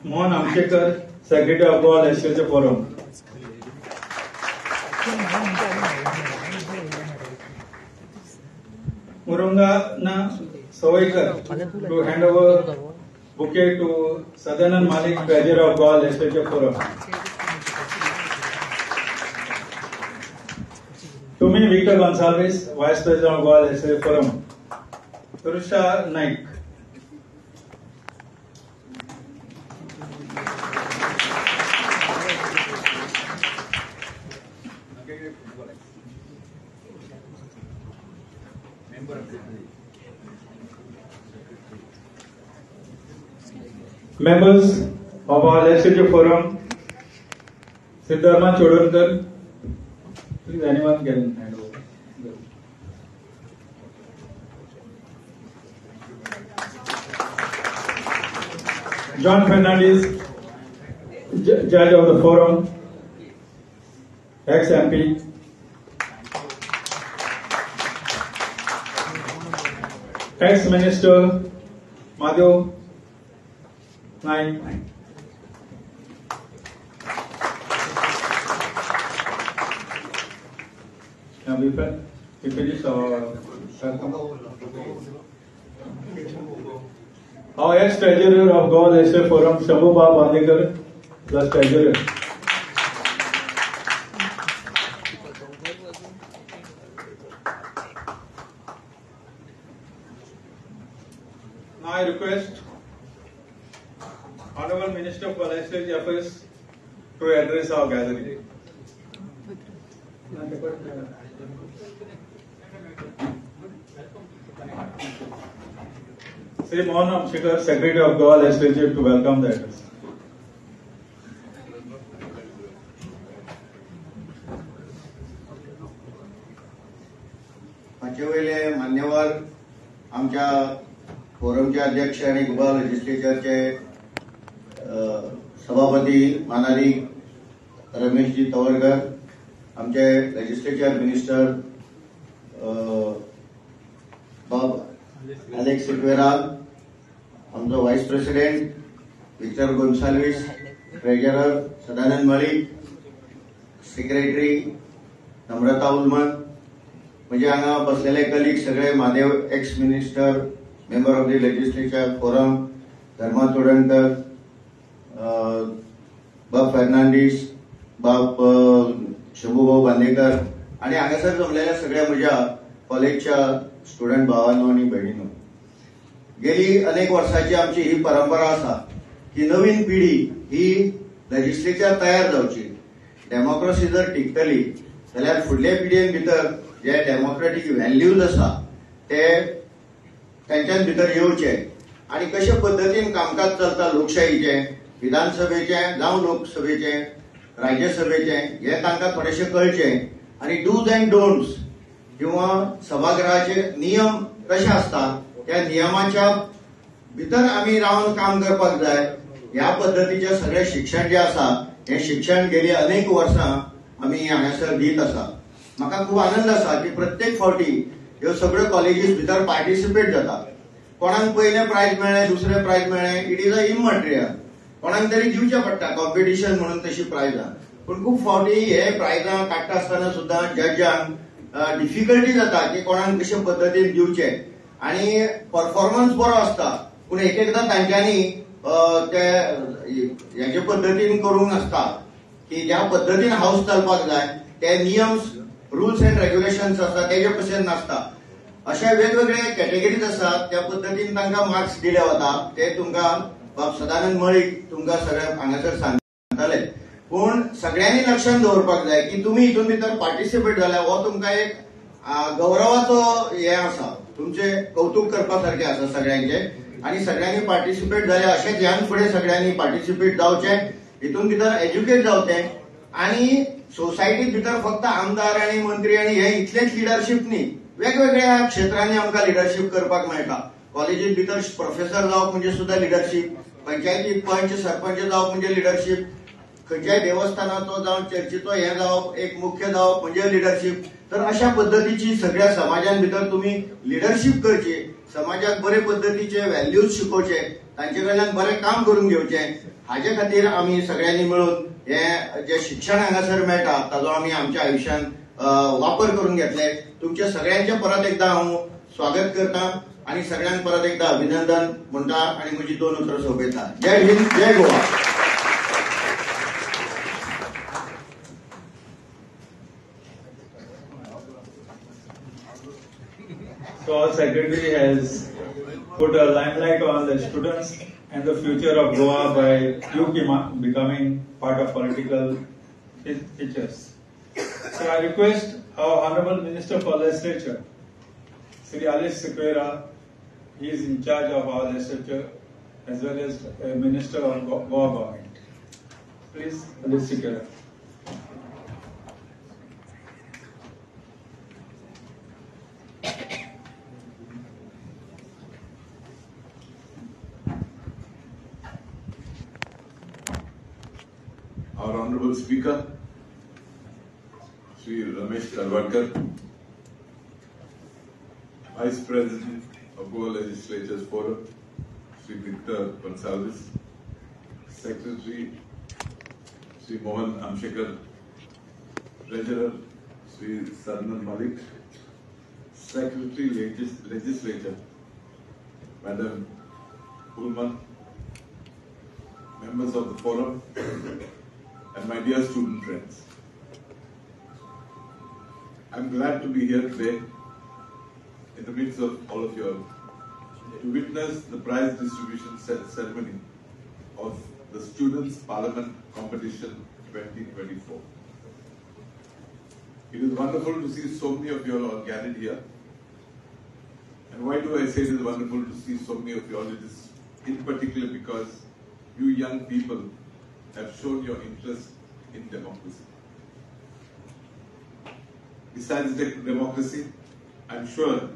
Mohan Amshekar, secretary of Goa legislature forum. Murunga Sovaikar to hand over bouquet to Sadanan Malik, Treasurer of Goa Legislative Forum. To me, Victor Gonsalves, Vice President of Goa Legislative Forum. Turusha Naik. Members of our Legislative Forum, Siddharma Chodonkar, please anyone can hand over. John Fernandez, Judge of the Forum, ex-MP. Ex-Minister Madhav Naik. Now we finish our ex-Treasurer of Goa Legislative Forum, Shambhuba Bandekar, plus Treasurer. Now I request Honorable Minister for Legislative Affairs to address our gathering. Sri Mohan Amshekar, Secretary of Goa Legislature, to welcome the address. आजचे मान्यवर आमच्या फोरमचे अध्यक्ष आणि गोवा लेजिस्लेचरचे सभापती मानारी रमेशजी तवरकर, आमचे legislature minister बाब अलेक्स सिक्वेराल, आमचो vice president Victor Gonsalves, treasurer Sadanand Malik, secretary Namrata Ulman, म्हणजे हांगा बसलेले कलीग सगळे Mahadev ex minister, member of the legislature forum, Dharma Chodankar, बाब फर्नांडीस, बाब शंभूभाऊ बांदेकर आणि हांगासर जमलेल्या सगळ्या म्हज्या कॉलेजच्या स्टुडंट भावांनो आणि भयणींनो, गेली अनेक वर्षांची आमची ही परंपरा आसा की नवीन पिढी ही लेजिस्लेचर तयार जावची. डेमोक्रेसी जर टिकतली जाल्यार फुडले पिढयेन भितर जे डेमोक्रेटीक व्हॅल्यूज आसा ते त्यांच्या भितर येवचे आणि कशा पद्धतीन कामकाज चलता लोकशाहीचे, विधानसभेचे जावं लोकसभेचे, राज्यसभेचे हे तांकां थोडेशे कळचे आणि डूज अँड डोंट्स किंवा सभागृहाचे नियम कशे असतात त्या नियमाच्या भितर आम्ही रावन काम करपाक जाय. ह्या पद्धतीचे सगळे शिक्षण जे आसा हे शिक्षण गेली अनेक वर्सां आम्ही हांगासर दीत आसा. म्हाका खूप आनंद आसा की प्रत्येक फावटी ह्यो सगळ्यो कॉलेजीस भितर पार्टिसिपेट जातात. कोणाक पयले प्रायज मेळ्ळे, दुसरे प्रायज मेळ्ळे, इट इज अ इममटेरियल. कोणाक तरी दिवचे पडटा कॉम्पिटिशन म्हणून तशी प्रायजां. पण खूप फावटी हे प्रायजां काडटा आसतना सुद्दां जजांक डिफिकल्टी जाता की कोणाक कशे पद्धतीन दिवचे आणि परफॉर्मन्स बरो आसता पूण एक एकदां तांच्यांनी ते हेचे पद्धतीन करूंक नासता की ज्या पद्धतीन हाऊस चलपाक जाय ते नियम रुल्स अँड रेग्युलेशन्स आसता तेजे भशेन नासता. अशे वेगवेगळे कॅटेगरीज आसात त्या पद्धतीन तांकां मार्क्स दिले वता. ते तुमकां बाब सदानंद मळीक तुमकां सगळ्या हांगासर सांगताले. पूण सगळ्यांनी लक्षात दवरपाक जाय की तुमी हितून भितर पार्टिसिपेट जाल्यार हो तुमकां एक गौरवाचो हे आसा, तुमचे कौतुक करपा सारखे आसा सगळ्यांचे. आणि सगळ्यांनी पार्टिसिपेट जाले अशेंच ह्यान फुडें सगळ्यांनी पार्टिसिपेट जावचे, हितून भितर एज्युकेट जावचे आणि सोसायटी भितर फक्त आमदार आणि मंत्री आणि हे इतलेच लिडरशिप न्ही, वेगवेगळ्या क्षेत्रांनी आमकां लिडरशिप करपाक मेळटा. कॉलेजीत भितर प्रोफेसर जावप म्हणजे सुद्धा लिडरशिप, पंचायतीत पंच सरपंच जावप म्हणजे लिडरशिप, खंयच्याय देवस्थानाचो जावं चर्चीचो हे जावप एक मुख्य जावप म्हणजे लिडरशिप. तर अशा पद्धतीची सगळ्या समाजान भितर तुम्ही लिडरशिप करची, समाजाक बरे पद्धतीचे व्हॅल्यूज शिकोवचे, तांचे कडल्यान बरें काम करून घेवचें हाजे खातीर आमी सगळ्यांनी मिळून हे जे शिक्षण हांगासर मेळटा ताजो आमी आमच्या आयुश्यान वापर करून घेतले. तुमच्या सगळ्यांचे परत एकदा हांव स्वागत करता आणि सगळ्यांक परत एकदा अभिनंदन म्हणटा आणि म्हजी 2 उतरां सोंपयता. जय हिंद, जय Goa. So our secretary has put a limelight on the students and the future of Goa by you becoming part of political features. So I request our Honorable Minister for Legislature, Sri Alice Sequeira, he is in charge of our legislature as well as Minister of Goa government. Please, Alice Sequeira. Our Honorable Speaker, Sri Ramesh Talwalkar, Vice President of Goa Legislatures Forum, Sri Victor Gonsalves, Secretary Sri Mohan Amshekar, Treasurer Sri Sadanan Malik, Secretary Legislature Madam Pullman, members of the forum, and my dear student friends. I'm glad to be here today in the midst of all of you all to witness the prize distribution ceremony of the Students' Parliament Competition 2024. It is wonderful to see so many of you all gathered here. And why do I say it is wonderful to see so many of you all? It is in particular because you young people have shown your interest in democracy. Besides democracy, I'm sure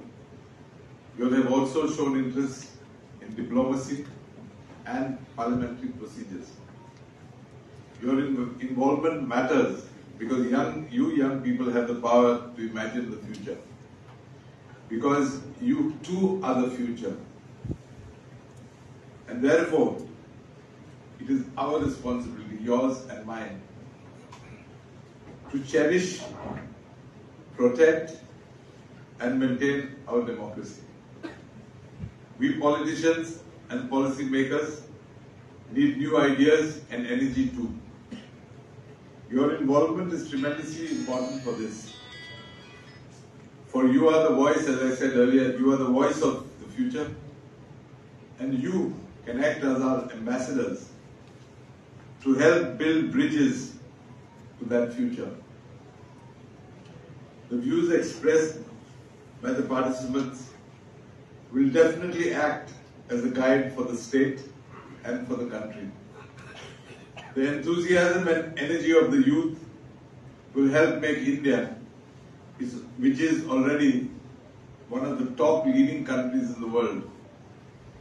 you have also shown interest in diplomacy and parliamentary procedures. Your involvement matters because you young people have the power to imagine the future. Because you too are the future. And therefore, it is our responsibility, yours and mine, to cherish, protect, and maintain our democracy. We politicians and policy makers need new ideas and energy too. Your involvement is tremendously important for this. For you are the voice, as I said earlier, you are the voice of the future, and you can act as our ambassadors to help build bridges to that future. The views expressed by the participants will definitely act as a guide for the state and for the country. The enthusiasm and energy of the youth will help make India, which is already one of the top leading countries in the world,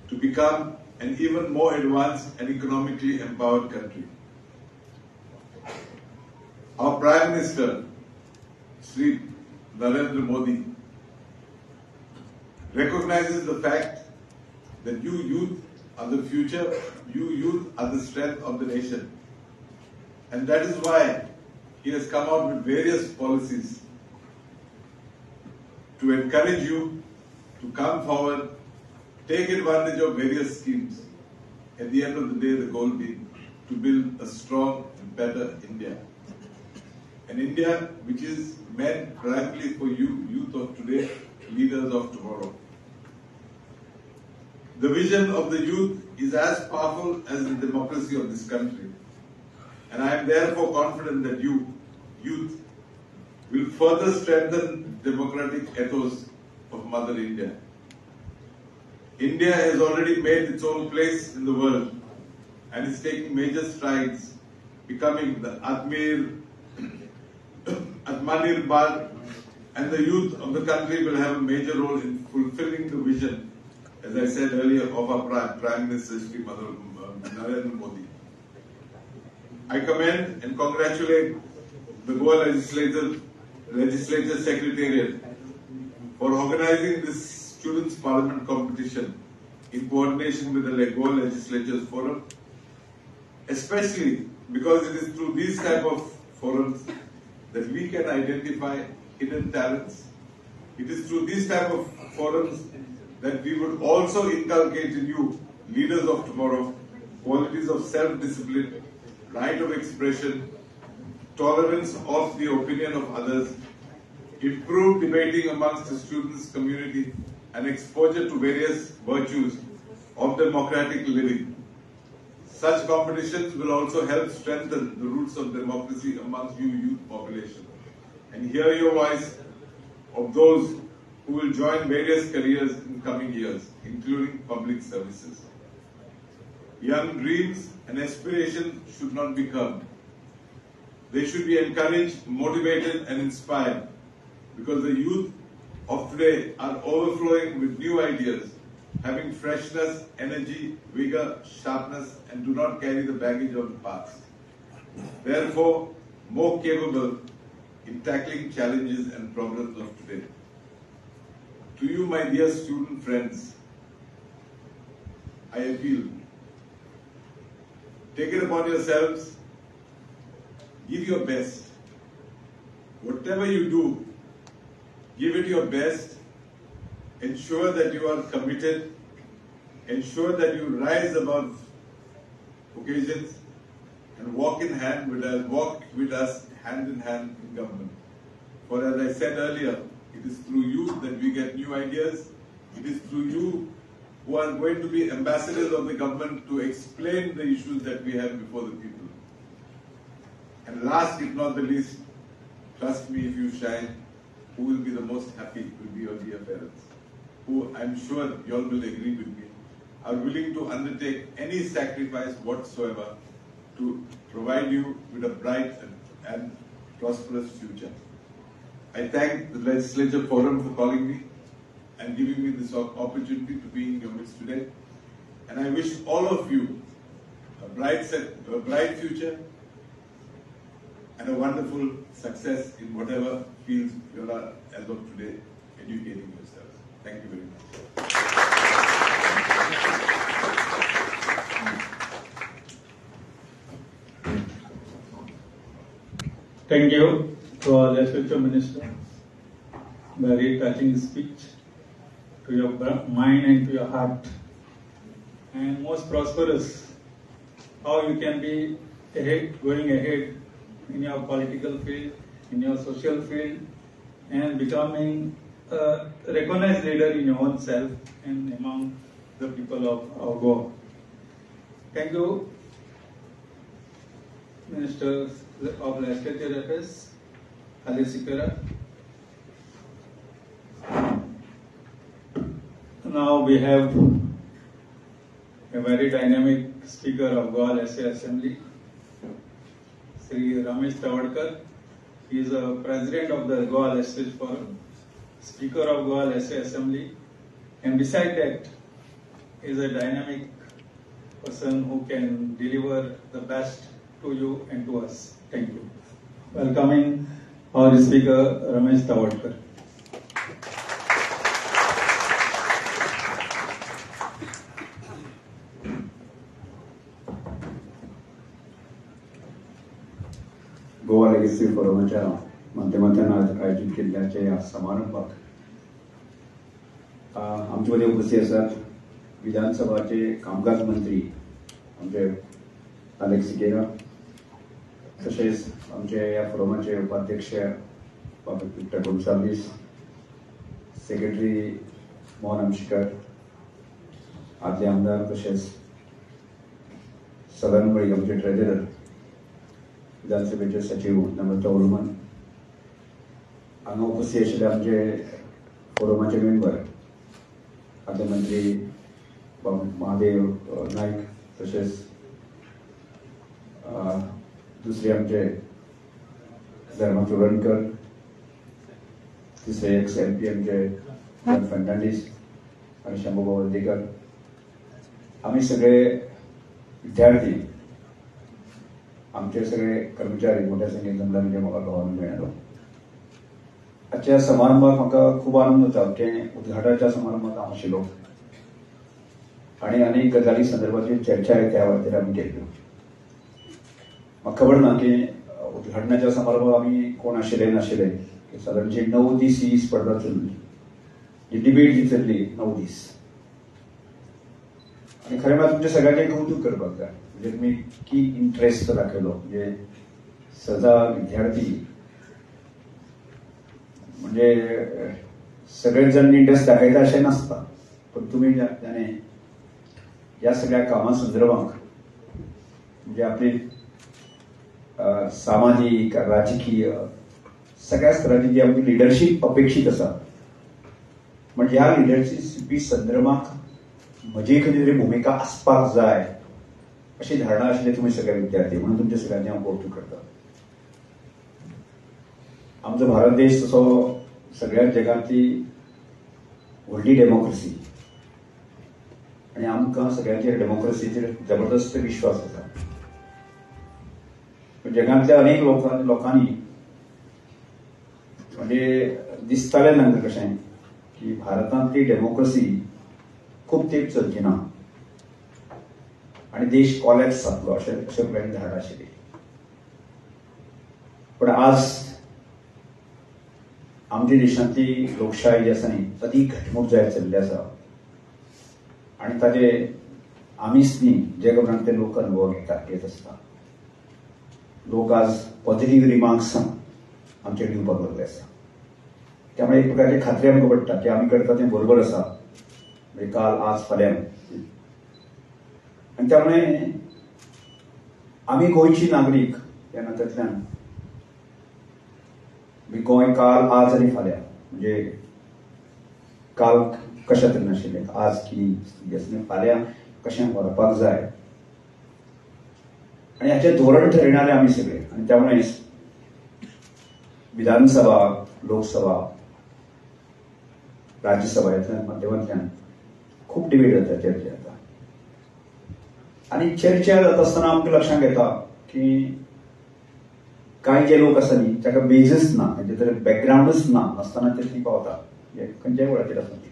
to become an even more advanced and economically empowered country. Our Prime Minister, Sri Narendra Modi, recognizes the fact that you youth are the future, you youth are the strength of the nation. And that is why he has come out with various policies to encourage you to come forward, take advantage of various schemes. At the end of the day, the goal being to build a strong and better India. An India which is meant primarily for you, youth of today, leaders of tomorrow. The vision of the youth is as powerful as the democracy of this country. And I am therefore confident that you, youth, will further strengthen the democratic ethos of Mother India. India has already made its own place in the world and is taking major strides, becoming the Atmanirbhar, and the youth of the country will have a major role in fulfilling the vision, as I said earlier, of our Prime Minister, Sri Narendra Modi. I commend and congratulate the Goa Legislature Secretariat for organizing this Students' Parliament competition in coordination with the Goa Legislatures Forum. especially because it is through these type of forums that we can identify hidden talents. It is through these type of forums that we would also inculcate in you, leaders of tomorrow, qualities of self-discipline, right of expression, tolerance of the opinion of others, improved debating amongst the students' community, and exposure to various virtues of democratic living. Such competitions will also help strengthen the roots of democracy amongst you youth population and hear your voice of those who will join various careers in coming years, including public services. Young dreams and aspirations should not be curbed. They should be encouraged, motivated and inspired, because the youth of today are overflowing with new ideas, having freshness, energy, vigor, sharpness, and do not carry the baggage of the past. Therefore, more capable in tackling challenges and problems of today. To you, my dear student friends, I appeal, take it upon yourselves, give your best. Whatever you do, give it your best. Ensure that you are committed. Ensure that you rise above occasions and walk with us hand in hand in government. For as I said earlier, it is through you that we get new ideas. It is through you who are going to be ambassadors of the government to explain the issues that we have before the people. And last, if not the least, trust me, if you shine, who will be the most happy will be your dear parents, who I'm sure you all will agree with me, are willing to undertake any sacrifice whatsoever to provide you with a bright and prosperous future. I thank the Legislature Forum for calling me and giving me this opportunity to be in your midst today. And I wish all of you a bright future and a wonderful success in whatever fields you are, as of today, educating yourselves. Thank you very much. Thank you to our Legislature Minister. Very touching speech to your mind and to your heart. And most prosperous, how you can be going ahead in your political field, in your social field, and becoming a recognized leader in your own self and among the people of our Goa. Thank you, Minister of Legislature Affairs, Ali Sikara. Now we have a very dynamic speaker of Goa Legislative Assembly, Sri Ramesh Tawedkar. He is a president of the Goa Legislative Forum, speaker of Goa Legislative Assembly, and beside that is a dynamic person who can deliver the best to you and to us. Thank you. Welcoming our speaker, Ramesh Tawedkar. Goa legislative फोरमच्या माध्यमातून आयोजित केलेल्या या समारंभात आमच्यामध्ये उपस्थित असतात विधानसभाचे कामकाज मंत्री आमचे अलेक्स सिकेरा, तसेच आमच्या या फोरमाचे उपाध्यक्ष विक्टर गोन्साल्विस, सेक्रेटरी मोहन आमशिकर, आदले आमदार, तसेच सदानमळी आमचे ट्रेझरर, विधानसभेचे सचिव नम्रता उलमन, हांगा उपस्थित आशिल्ले आमचे फोरमाचे मेंबर आदले मंत्री महादेव नाईक, तसेच दुसरे आमचे धर्मा चोरणकर, तिसरे एक्स MP आमचे जॉन फर्नांडीस आणि शंभूभाऊ वर्देकर, आम्ही सगळे विद्यार्थी, आमचे सगळे कर्मचारी मोठ्या संख्येन जमला म्हणजे म्हाका गावान मेळ्ळो. आजच्या समारंभात म्हाका खूब आनंद जाता की उद्घाटनाच्या समारंभात हांव आशिल्लो आणि अनेक गजाली संदर्भातली चर्चा आहे त्या खातीर आमी केल्ल्यो. म्हाका खबर ना की उद्घाटनाच्या समारंभात आमी कोण आशिल्ले नाशिल्ले, सादारणशी 9 दीस ही स्पर्धा चल्ली, ही डिबेट जी चल्ली 9 दीस. आणि खरें म्हळ्यार तुमच्या सगळ्यांचें कौतुक करपाक जाय. म्हणजे तुमी की इंटरेस्ट दाखयलो. म्हणजे सहजा विद्यार्थी म्हणजे सगळेच जण इंटरेस्ट दाखयता अशें नासता, पण तुमी त्याने ह्या सगळ्या कामा संदर्भात म्हणजे आपली सामाजिक राजकीय सगळ्या स्तराची जी आमची लिडरशीप अपेक्षित आसा, म्हणजे ह्या लिडरशिपी संदर्भात म्हजी खंय तरी भुमिका आसपाक जाय अशी धारणा आशिल्ले तुमी सगळे विद्यार्थी. म्हणून तुमच्या सगळ्यांनी हांव कौतुक करता. आमचो भारत देश तसो सगळ्या जगातली व्हडली डेमोक्रेसी आणि आमकां सगळ्यांचेर डेमोक्रेसीचेर जबरदस्त विश्वास आसा. जगांतल्या अनेक लोकांनी म्हणजे दिसतालें तांकां कशें की भारतांतली डेमोक्रेसी खूब तेंप चलची ना आनी देश कॉलॅप्स जातलो अशें सगळ्यांनी धारणा आशिल्ली. पण आज आमच्या देशांतली लोकशाय जी आसा न्ही अदीक घटमूट जायत चल्ली आसा आनी ताजे आमीच न्ही जगभरांत ते लोक अनुभव घेत आसता. लोक आज पॉझिटिव्ह रिमार्क्स आमचेर दिवपाक लागले आसा. त्यामुळे एक प्रकारची खात्री आमकां पडटा की आमी करता तें बरोबर आसा, म्हणजे काल आज फाल्यां. आनी त्यामुळे आमी गोंयची नागरीक ह्या नात्यांतल्यान गोंय काल आज आनी फाल्यां म्हणजे काल कशें तरी नाशिल्लें, आज की स्थिती फाल्यां कशें व्हरपाक जाय आणि हाचें धोरण ठरयणारे आमी सगळे. आणि त्यामुळे विधानसभा, लोकसभा, राज्यसभा ह्या माध्यमांतल्यान खूब डिबेट जाता, चर्चा जाता. आणि चर्चा जाता आसतना आमकां लक्षांत येता की कांय जे लोक आसा न्ही ताका बेजीस ना, म्हणजे तर बॅकग्रावंडूच ना नासतना ते ती पावता खंयच्याय वेळाचेर आसा ती.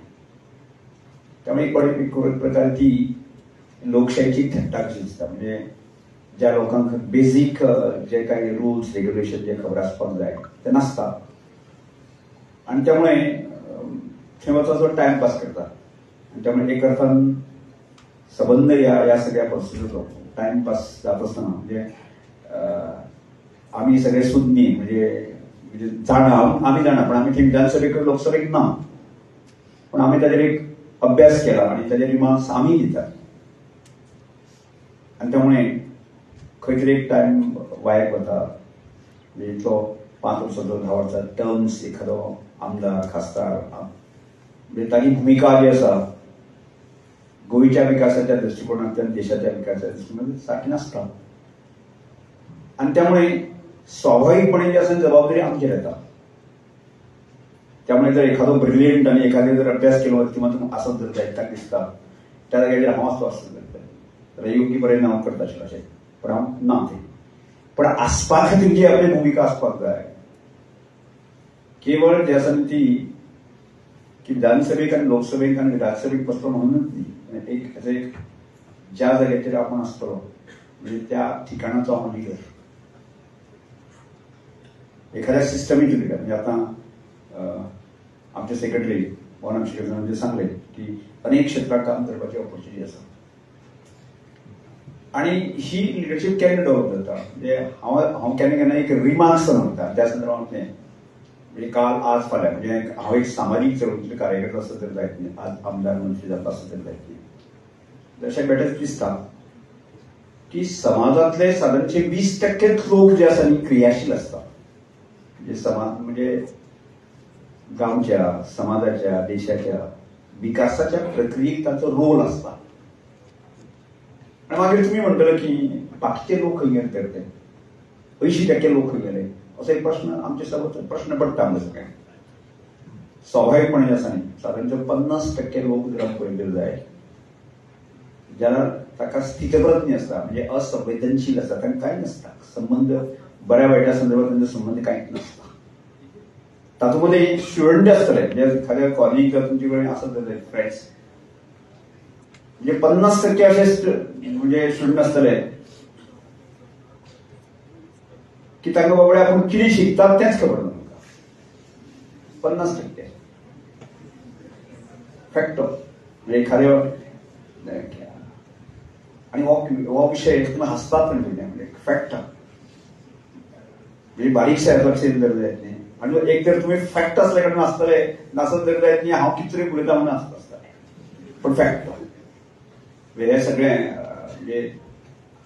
त्यामुळे एक प्रकार ती लोकशायेची थट्टा कशी दिसता. म्हणजे ज्या लोकांक बेजीक जे काही रुल्स रेग्युलेशन जे खबर आसपाक जाय ते नासता आणि त्यामुळे थंय वचून टायमपास करता. आणि त्यामुळे एक अर्थान संबंध या सगळ्या परिस्थितीचो टायमपास जात आसतना म्हणजे आमी सगळे सुज्ञी म्हणजे जाणा आमी जाणा, पण आमी थंय विधानसभेक लोकसभेक ना, पण आमी ताजेर एक अभ्यास केला आणि ताजे रिमार्क्स आमी दितात. आणि त्यामुळे खंय तरी एक टायम वाया वता. म्हणजे तो 5 वर्साचो 10 वर्साचो टर्म्स एखादो आमदार खासदार म्हणजे ताची भुमिका जी आसा गोंयच्या विकासाच्या दृष्टिकोनांतल्यान देशाच्या विकासाच्या दृष्टिकोनांतल्यान सारकी नासता. आणि त्यामुळे स्वाभाविकपणे जी आसा जबाबदारी आमचेर येता. त्यामुळे जर एखादो ब्रिलियंट आणि एखादे जर अभ्यास केलो किंवा तुम्ही असत जर जायत ताका दिसता त्या जाग्याचेर हांव आसलो जाल्यार योग्य पर्यंत हांव करता आशिल्लो अशें, पण हांव ना थंय. पण आसपा खातीर जी आपली भुमिका आसपाक जाय केवळ जे आसा ती की विधानसभेक आनी लोकसभेक आनी विधानसभेक बसलो म्हणूनच न्ही, एक ज्या जाग्याचेर आपण आसतलो म्हणजे त्या ठिकाणाचो हांव लिडर, एखाद्या सिस्टमीक लिडर. म्हणजे आता आमचे सेक्रेटरी वन म्हणजे सांगले की अनेक क्षेत्रात काम करपाची ऑपॉर्च्युनिटी आसा आणि ही लिडरशीप केन्ना डेव्हलप जाता. म्हणजे हांव केन्ना केन्ना एक रिमार्क्स म्हणटा त्या संदर्भात म्हणजे काल आज फाल्यां म्हणजे हांव एक सामाजीक चळवळीचो कार्यकर्तो आसत तर जायत न्ही, आज आमदार मंत्री जाता आसत तर जायत न्ही. अशें बेटर दिसता की समाजातले सादारणशे 20% लोक जे आसा न्ही क्रियाशील आसता. म्हणजे समाज म्हणजे गांवच्या समाजाच्या देशाच्या विकासाच्या प्रक्रियेक ताचो रोल आसता. आणि मागीर तुमी म्हणटले की बाकीचे लोक खंय गेले तर ते 80% लोक खंय गेले असो एक प्रश्न आमचे समोर प्रश्न पडटा आमच्या सगळ्यांक. स्वाभाविकपणे आसा न्ही सादारणशे 50% लोक जर आमी पळयले जाय जाल्यार ताका स्थितप्रज्ञ आसता, म्हणजे असंवेदनशील आसता, तांकां कांय नासता संबंध बऱ्या वायट्या संदर्भात तांचे संबंध कांयच नासता. तातूंत स्टुडंट आसतले म्हणजे एखाद्या कॉलेजीक जर तुमचे कडेन आसत जाल्यार फ्रेंड्स म्हणजे 50% असे म्हणजे स्टुडंट आसतले की तांकां बाबडे आपूण कितें शिकतात तेंच खबर ना तांकां 50% फॅक्ट म्हणजे एखाद्या आणि हो विषय तुम्ही हसतात म्हणजे फॅक्ट म्हणजे बारीकशा लक्ष दिलं जायत नाही आणि एक तर तुम्ही फॅक्ट असल्या कडून आसतले नासत दिलं जायत नाही हांव कितें तरी उलयता म्हणून आसता पण फॅक्ट हे सगळें म्हणजे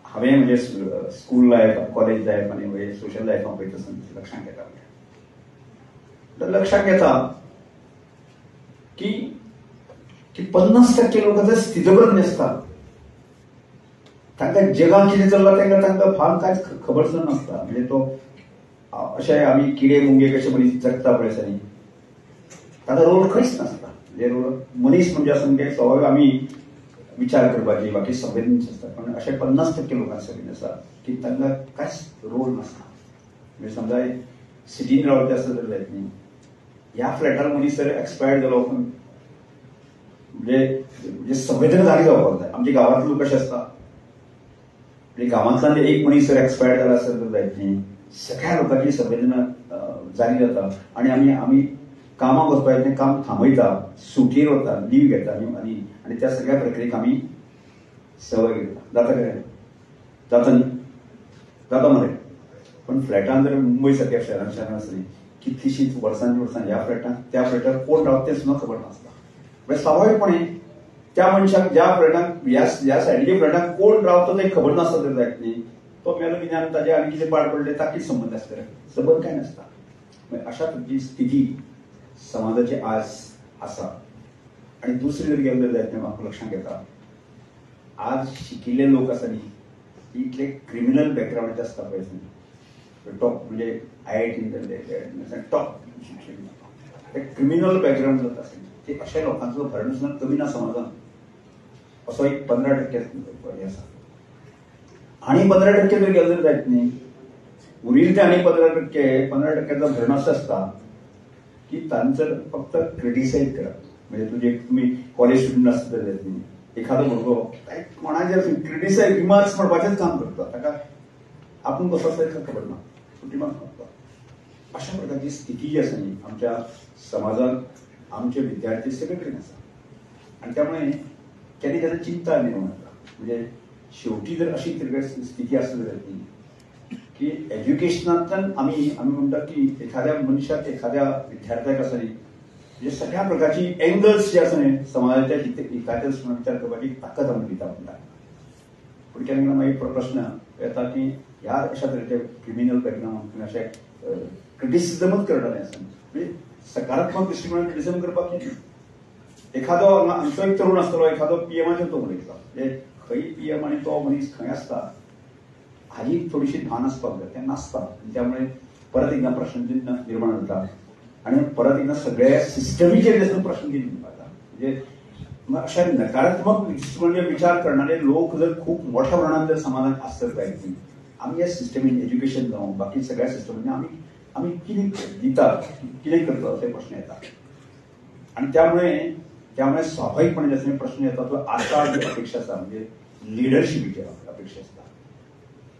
हांवें म्हणजे स्कूल लायफ कॉलेज लायफ आनी म्हणजे सोशल लायफान पळयता लक्षांत येता लक्षांत येता की 50% लोक जर स्थितप्रज्ञ असतात तांकां जगात कितें चल्लां तांकां फार कांयच खबर सुद्दां नासता म्हणजे तो अशें आमी किडे मुंगे कशे मनीस जगता पळय सनी ताका रोल खंयच नासता म्हणजे मनीस म्हणजे आसून ते स्वाभावीक आमी विचार करपाची बाकी संवेदनशील आसता पण अशे 50% लोकांक सगळें आसा की तांकां कांयच रोल नासता म्हणजे समजा सिटीन रावता आसता तर जायत न्ही ह्या फ्लॅटार मनीस जर एक्सपायर्ड जालो म्हणजे संवेदना जागी जावपाक जाय आमच्या गांवांतले लोक कशे आसता म्हणजे गांवांतल्यान एक मनीस जर एक्सपायर्ड जाला आसत तर जायत न्ही सगळ्या लोकांची संवेदना जागी जाता आनी आमी कामाक वचपाक तें काम थांबयता सुटयेर वता लीव घेता आनी त्या सगळ्या प्रक्रियेक आमी सहभागी जाता जाता काय जाता न्ही जाता मरे पण फ्लॅटान जर मुंबय सारक्या शहरान आसली कितलीशींच वर्सांनी ह्या फ्लॅटान त्या फ्लॅटार कोण रावता तें सुद्दां खबर नासता म्हणजे स्वाभावीकपणे त्या मनशाक ज्या फ्लॅटाक ह्या सायडीच्या फ्लॅटाक कोण रावता तें खबर नासता तर जायत न्ही तो मेलो कितें ताजे आनी कितें पाड पडले ताकीच संबंद आसता संबंध काय नासता अशा तरेची स्थिती समाजाची आज आसा आणि दुसरी जर गेले जायत न्ही म्हाका लक्षांत येता आज शिकिल्ले लोक आसा न्ही इतले क्रिमिनल बॅकग्रावंड आसता पळय टॉप म्हणजे IIT टॉप क्रिमिनल बॅकग्रावंड जाता ते अशा लोकांचो भरण सुद्दां कमी ना समाजात असो एक 15% आसा आणि 15% जर गेले जर जायत न्ही उरिल्ले ते आनी 15%चा भरण असं असता की तांचं फक्त क्रिटिसायज करप म्हणजे तुम्ही कॉलेज स्टुडंट आसता तर जायत न्ही एखादो भुरगो कोणाचेर क्रिटिसायज रिमार्क्स म्हणपाचेंच काम करता ताका आपूण कसो आसता ताका खबर ना रिमार्क्स म्हणटा अशा प्रकारची स्थिती जी आसा न्ही आमच्या समाजात आमचे विद्यार्थी सगळे कडेन आसा आणि त्यामुळे केन्ना केन्ना चिंता निर्माण जाता म्हणजे शेवटी जर अशी स्थिती आसली जायत की एज्युकेशनांतल्यान आमी म्हणटा की एखाद्या मनशाक एखाद्या विद्यार्थ्याक आसा न्ही म्हणजे सगळ्या प्रकारची एंगल्स जे आसा न्ही समाजाच्या हिताचे विचार करपाची ताकद आमकां दिता म्हणटा पूण केन्ना केन्ना मागीर प्रश्न येता की ह्या अशा तरेचे क्रिमिनल बॅकग्रावंड अशे क्रिटिसिजमच करणारे आसा म्हणजे सकारात्मक दृष्टिकोनान क्रिटिसिजम करपाक एखादो आमचो एक तरुण आसतलो एखादो पीएमाचेर तो उलयता म्हणजे खंय पीएम आनी तो मनीस खंय आसता हाजी थोडीशी भान आसपाक जाय तें नासता त्यामुळे परत एकदा प्रश्न निर्माण जाता आणि परत एकदा सगळ्या सिस्टमीचेर प्रश्न निर्माण जाता म्हणजे अशा नकारात्मक दृष्टिकोनाचे विचार करणारे लोक जर खूप मोठ्या प्रमाणात जर समाजात आसत जायत आमी या सिस्टमीन एज्युकेशन जावं बाकी सगळ्या सिस्टमीन आमी कितें दितात कितें करता असे प्रश्न येतात आणि त्यामुळे स्वाभाविकपणे जसं प्रश्न येतात तो आता जी अपेक्षा आसा म्हणजे लिडरशिपीची अपेक्षा आसता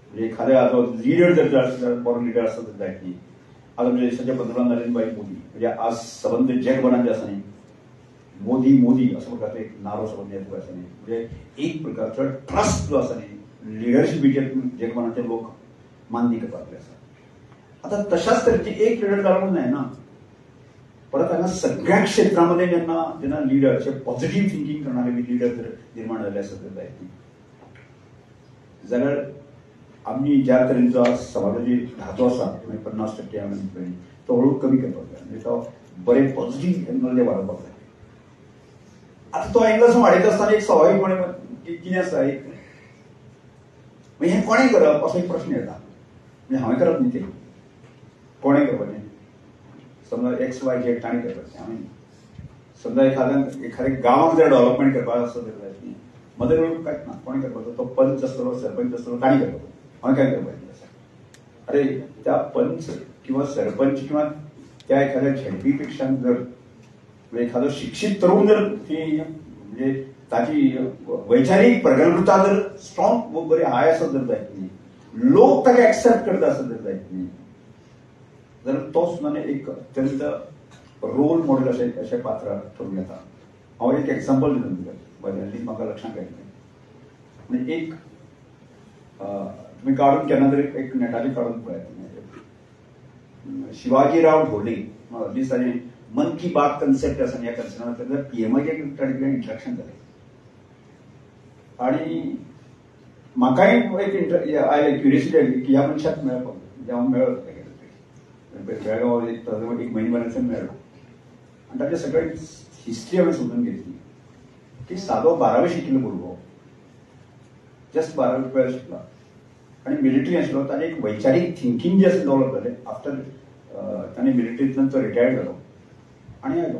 म्हणजे एखाद्या आता लिडर जर बरो लिडर आसता तर जायत न्ही आता म्हणजे देशाच्या पंतप्रधान नरेंद्र भाई मोदी म्हणजे आज सबंद जगभरात जे आसा न्ही मोदी असं प्रकारचं एक नारो सबंद येतो आसा न्ही म्हणजे एक प्रकारचो ट्रस्ट जो आसा न्ही लिडरशिपीचे जगभराचे लोक मान्य करपाक आसा आता तशाच तरेची एक लिडर जालो म्हणून जायना परत हांगा सगळ्या क्षेत्रामध्ये जेन्ना लिडर असे पॉझिटिव्ह थिंकिंग करणारे लिडर जर निर्माण झाले असत तर जायत जाल्यार आमी ज्या तरेचो समाजाची धातो आसा 50% आमी तो हळू कमी करपाक जाय म्हणजे तो बरे पॉझिटिव्ह एंगल वाडोवपाक जाय आता तो एंगल वाडयत आसतना एक स्वाभाविकपणे कितें आसा एक म्हणजे हें कोणें करप असो एक प्रश्न येता म्हणजे हांवें करप न्ही तें कोणें करपाचें समजा XYZ ताणें करपाचें हांवें समजा एखाद्या गांवांत जर डेव्हलपमेंट करपाक आसत तर जायत न्ही मदर कांयच ना कोणें करपाचो तो पंच आसतलो सरपंच आसतलो ताणें करपाचो हांवें काय करपाचें आसा अरे त्या पंच किंवा सरपंच किंवा त्या एखाद्या झेडपी पेक्षा जर एखादो शिक्षीत तरुण जर ती म्हणजे ताची वैचारीक प्रगल्भता जर स्ट्रॉंग बरी हाय आसत जर जायत न्ही लोक ताका एक्सेप्ट करता आसत जर जायत न्ही जाल्यार तो सुद्दां एक अत्यंत रोल मॉडेल अशें पात्र ठरून येता. हांव एक एग्जाम्पल दिता तुमकां, बद्दल्ली म्हाका लक्षांत येतलें. म्हणजे एक तुम्ही काढून केन्ना तरी एक नेटाची काढून पळयात. शिवाजीराव ढोले दिसांनी मन की बात कन्सेप्ट आसा ह्या कन्सेप्टांतल्यान पीएमाचें इंट्रॅक्शन जालें आणि म्हाकाय एक आयलें क्युरियोसिटी आयली की ह्या मनशाक मेळपाक म्हणजे हांव मेळ्ळो बेळगांव एक म्हयने मेळ्ळो आनी ताचे सगळे हिस्ट्री हांवें समजून घेतली की सादो 12वी शिकिल्लो भुरगो जस्ट 12वी 12 शिकला आणि मिलिटरी आशिल्लो. ताणें एक वैचारीक थिंकींग जे आसा डेव्हलप जालें आफ्टर ताणें मिलिटरींतल्यान तो रिटायर्ड जालो आनी आयलो.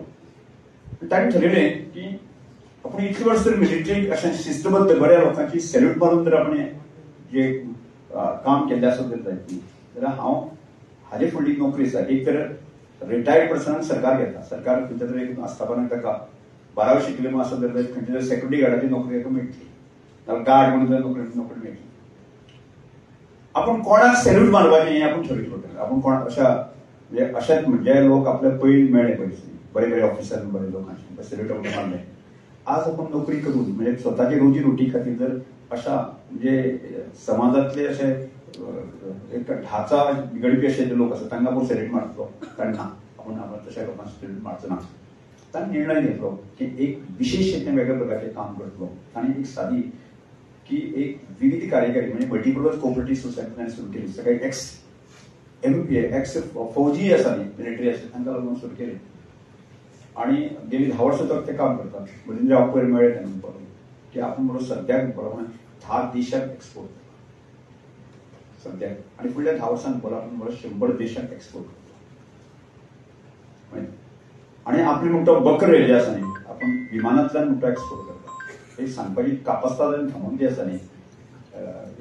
ताणें ठरयलें की आपण इतली वर्स जर मिलिटरी अशें शिस्तबद्ध बऱ्या लोकांची सॅल्यूट मारून जर आपण जे काम केल्लें आसत जाल्यार हांव हाजे फुडली नोकरी आसा. एक तर रिटायर्ड पर्सनाक सरकार घेता, सरकार खंयच्या तरी एक आस्थापनाक ताका 12वी शिकले आसत जाल्यार खंयच्या तरी सेक्युरिटी गार्डाची नोकरी ताका मेळटली, जाल्यार गार्ड म्हणून नोकरी मेळटली. आपण कोणाक सॅल्यूट मारपाचें हें आपण ठरयतलो. आपण कोण म्हणजे अशेंच म्हणजे लोक आपल्या पयलीं मेळ्ळे पयलीं बरे बरे ऑफिसर बरे लोकांचे सॅल्यूट आपण मारले. आज आपण नोकरी करून म्हणजे स्वतःची रोजी रोटी खातीर जर अशा म्हणजे समाजातले असे एक ढाचा बिगडपी असे जे लोक असतात तांकां आपण सॅल्यूट मारतलो तांकां आपण तशा लोकांना सॅल्यूट मारचो ना. ताणें निर्णय घेतलो की एक विशेष वेगळ्या प्रकारचे काम करतलो आणि एक सादी की एक विविध कार्यकारी म्हणजे मल्टीपर्पज कोऑपरेटिव्ह सोसायटी सुरू केली. सगळे एक्स फौजी आसा न्ही मिलिटरी आसा तांकां लागून सुरू केली आणि गेली 10 वर्सां तक ते काम करतात. म्हणजे हांव पयर मेळ्ळें तेन्ना पळोवन की आपण म्हणून सद्याक बरोबर 10 देशांक एक्सपोर्ट करता सद्याक आणि फुडल्या 10 वर्सांक बरो आपण बरो 100 देशांक एक्सपोर्ट करता. आणि आपली म्हणतो बकर रेल्वे आसा न्ही आपण विमानांतल्यान म्हणतो एक्सपोर्ट करता. एक सांगपाची कापास्ताद आनी थांबोवंदी आसा न्ही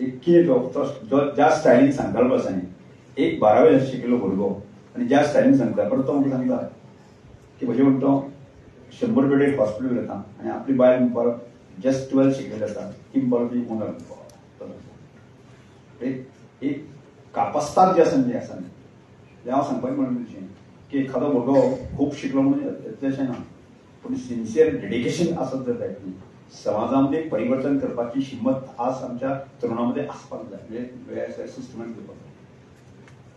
एक कितें ज्या स्टायलीन सांगतालो आसा न्ही एक 12वी शिकिल्लो भुरगो आनी ज्या स्टायलीन सांगता परत तो म्हाका सांगता की म्हणजे म्हणतो 100 बेडेड हॉस्पिटल येता आणि आपली बायल परत जस्ट 12 शिकलेली आसा ती परत ती ओनर एक कापास्ताद जे आसा न्ही तें हांव सांगपाचें म्हणून की एखादो भुरगो खूब शिकलो म्हणजे तशें ना पूण सिन्सियर डेडिकेशन आसत जर जायत न्ही समाजामध्ये परिवर्तन करपाची हिंमत आज आमच्या तरुणांमध्ये आसपाक जाय म्हणजे सिस्टमॅटिक करपाक जाय.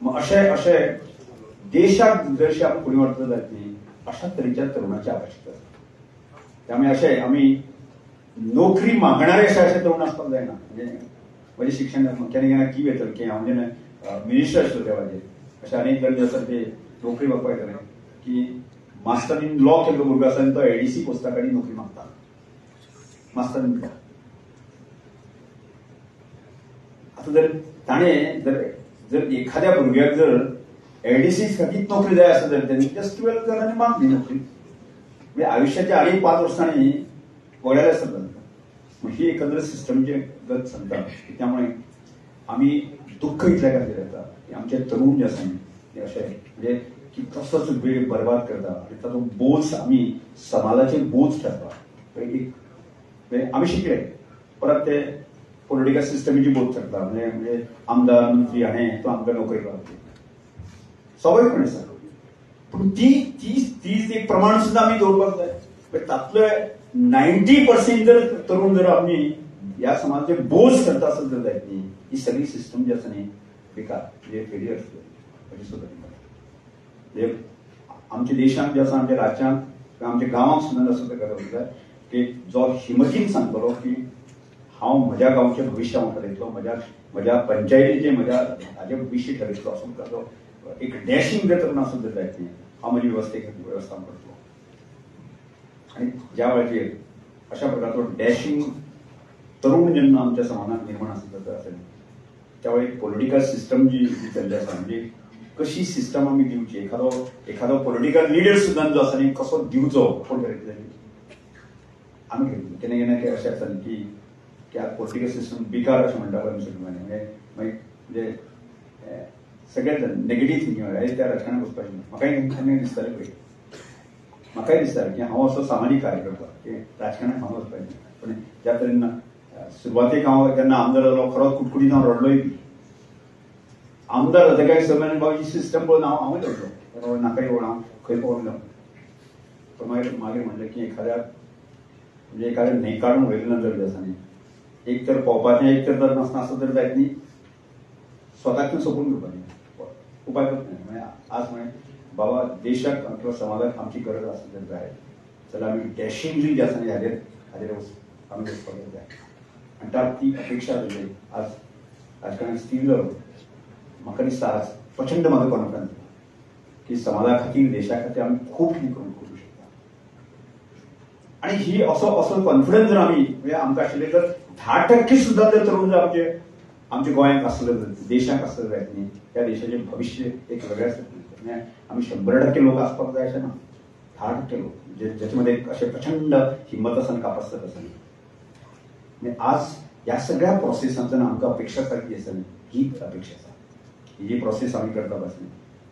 मग अशें देशाक जरशी आपण फुडें व्हरतले जायत न्ही अशा तरेच्या तरुणाची आवश्यकता आसा. त्यामुळे अशें आमी नोकरी मागणारे अशे तरुण आसपाक जायना. म्हणजे शिक्षण केन्ना केन्ना की येतलें की हांव जेन्ना मिनिस्टर आशिल्लो त्या वेळाचेर अशे अनेक जण जे आसात ते नोकरी मागपाक येतले की मास्टर इन लॉ केल्लो भुरगो आसा आनी तो एडीसी पोस्टा कडेन नोकरी मागता. मास्टर इन लॉ आतां जर ताणें जर एखाद्या भुरग्याक जर एडीसी खातीर नोकरी जाय आसा जाल्यार त्यांनी जस्ट 12 जाणांनी मागली नोकरी म्हणजे आयुष्याच्या आनीक 5 वर्सांनी वगळ्याले आसतात. ही एकंदर सिस्टमची गत सांगता. त्यामुळे आम्ही दुःख इतल्या खातीर येता की आमचे तरुण जे आसा ते अशे म्हणजे की तसोच वेळ बरबाद करता आणि ताचो बोज आमी समाजाचेर बोज ठरता. आमी शिकले परत ते पॉलिटिकल सिस्टमीची बोज ठरता म्हणजे आमदार मंत्री हाणें तो आमकां नोकरी करता स्वाभाविकपणे आसा. पूण तीच एक प्रमाण सुद्दां आमी दवरपाक जाय. तातले 90% जर तरुण जर आमी ह्या समाजाचे बोज करता आसत जर जायत न्ही ही सगळी सिस्टम जी आसा न्ही बेकार म्हणजे फेलियर अशी सुद्दां म्हणजे आमच्या देशांत जे आसा आमच्या राज्यांत आमच्या गांवांत सुद्दां असो करप जाय की जो हिमतीन सांगतलो की हांव म्हज्या गांवचें भविश्य हांव ठरयतलो म्हज्या पंचायतीचें म्हज्या हाजें भविश्य ठरयतलो असो ताचो एक डॅशिंग जर तरुण आसत जर जायत न्ही हांव म्हजी वेवस्था करतलो. आणि ज्या वेळाचेर अशा प्रकारचो डॅशिंग तरुण जेन्ना आमच्या समाजात निर्माण आसत असेल त्यावेळी पॉलिटिकल सिस्टम जी चल्ली आसा म्हणजे कशी सिस्टम आमी दिवची एखादो पॉलिटिकल लिडर सुद्दां जो आसा न्ही कसो दिवचो कोण ठरयतले आमी केन्ना केन्ना अशें आसा न्ही की पॉलिटिकल सिस्टम बेकार अशें म्हणटा पळय मुसलमानी म्हणजे सगळ्यात नेगेटीव थिंकींग त्या राजकारणाक वचपाचें ना. म्हाकाय दिसतालें पळय म्हाकाय दिसता की हांव असो सामाजीक कार्य करता की राजकारणाक हांव वचपाचें पूण ज्या तरेन सुरवातेक हांव जेन्ना आमदार जालो खरोच कुटकुटीत हांव रडलोय बी आमदार जाता काय सगळ्यांनी बाबा सिस्टम पळोवन हांव धरलो नाका येवं हांव खंय पळोवन जावं. पण मागीर म्हणलें की एखाद्याक म्हणजे एखाद्या न्हंय काडून वयले नंतर दिसांनी एक तर पोवपाचें एक तर नासता असं तर जायत न्ही स्वताक सोपून घेवपाचें उपाय करता म्हणजे आज म्हळें बाबा देशाक किंवा समाजाक आमची गरज आसा जर जाय जाल्यार आमी डॅशिंगली जे आसा न्ही हाजेर आमी वचपाक जाय आनी ती अपेक्षा जाली आज राजकारणात स्थिर जालो. म्हाका दिसता आज प्रचंड म्हाका कॉन्फिडन्स की समाजा खातीर देशा खातीर आमी खूब कितें करूं शकता. आणि ही असो कॉन्फिडन्स जर आमी म्हणजे आमकां आशिल्ले जर 10% सुद्दां जर तरुण जर आमच्या गोंयांत आसलें देशाक आसलें जायत न्ही त्या देशाचें भविश्य एक वेगळ्याच म्हणजे आमी 100% लोक आसपाक जाय अशें ना. 10% लोक ज्याच्यामध्ये असे प्रचंड हिंमत आसा आनी कापासीटी आसा न्ही. आज ह्या सगळ्या प्रोसेसांतल्यान आमकां अपेक्षा सारकी आसा न्ही ही अपेक्षा आसा. ही जी प्रोसेस आमी करतात आसली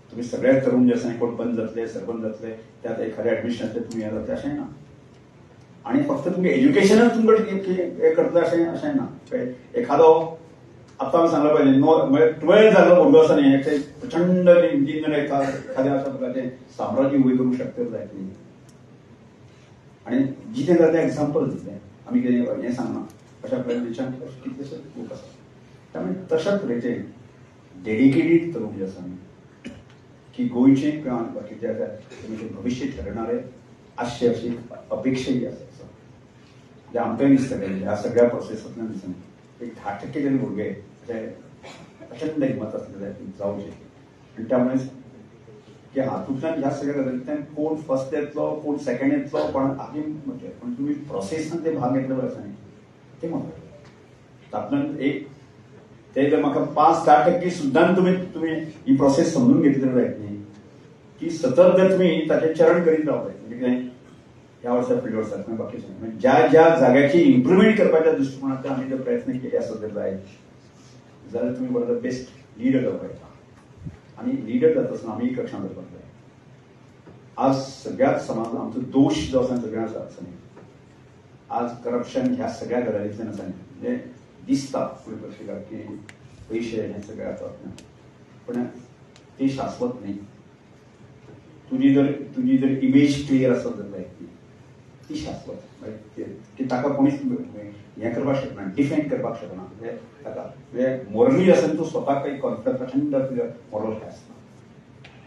तुम्ही सगळे तरुण जे आसा कोण पंच जातले सरपंच जातले त्यात एखाद्या ऍडमिशनाचे तुम्ही हे जातले अशें ना. आणि फक्त तुम्ही एज्युकेशनच तुमकां हे करतले अशें ना. एखादो आतां हांवें सांगला पाहिजे म्हणजे 12 जाल्लो भुरगो आसा न्ही प्रचंड इंजिनियर एखाद्या अशा प्रकारचे साम्राज्य उभे करूंक शकता जायत न्ही. आणि जितें जाता तें एक्झाम्पल दितलें आमी कितें हें सांगना अशा प्रकारचे कितलेशे लोक आसा. त्यामुळे तशाच तरेचे डेडिकेटेड तरुण जे आसा की गोंयचे किंवा बाकीचे आसा तुमचे भविश्य ठरणारे आशे अशी अपेक्षाही आसा जे आमकांय दिसतले ह्या सगळ्या प्रोसेसांतल्यान दिसना एक 10% जरी भुरगे जे प्रचंड हिंमत आसलेले जावचे आनी त्यामुळे की हातूंतल्यान ह्या सगळ्या गजालींतल्यान कोण फर्स्ट येतलो कोण सेकंड येतलो कोण आनी म्हणजे पण तुम्ही प्रोसेसान ते भाग घेतले आसा न्ही ते म्हाका तातूंतल्यान एक ते जर म्हाका 5-10% सुद्दां तुम्ही ही प्रोसेस समजून घेतली जायत न्ही की सतत जर तुम्ही ताचे चरण करीत रावले म्हणजे कितें ह्या वर्सा फुडल्या वर्साक बाकीचे म्हणजे ज्या जाग्याची इम्प्रुवमेंट करपाच्या दृश्टिकोनांतल्यान आमी जर प्रयत्न केले आसत जर जायत जाल्यार तुम्ही बरो बेस्ट लिडर जावपाक येता. आणि लिडर जाता आसतना आमी एक लक्षांत दवरपाक जाय आज सगळ्याच समाज आमचो दोश जो आसा सगळ्यां आसा न्ही आज करप्शन ह्या सगळ्या गजालींतल्यान आसा न्ही म्हणजे दिसता फुडे पक्षिकार की पयशे हे सगळे जातात पण ते शाश्वत न्ही. तुजी जर इमेज क्लियर आसत जाल्यार ती शाश्वत की ताका कोणीच हें करपाक शकना डिफेंड करपाक शकना म्हणजे ताका म्हणजे मोरली आसा तूं स्वताक काही कॉन्फिडन्स प्रचंड मोरल हें आसना.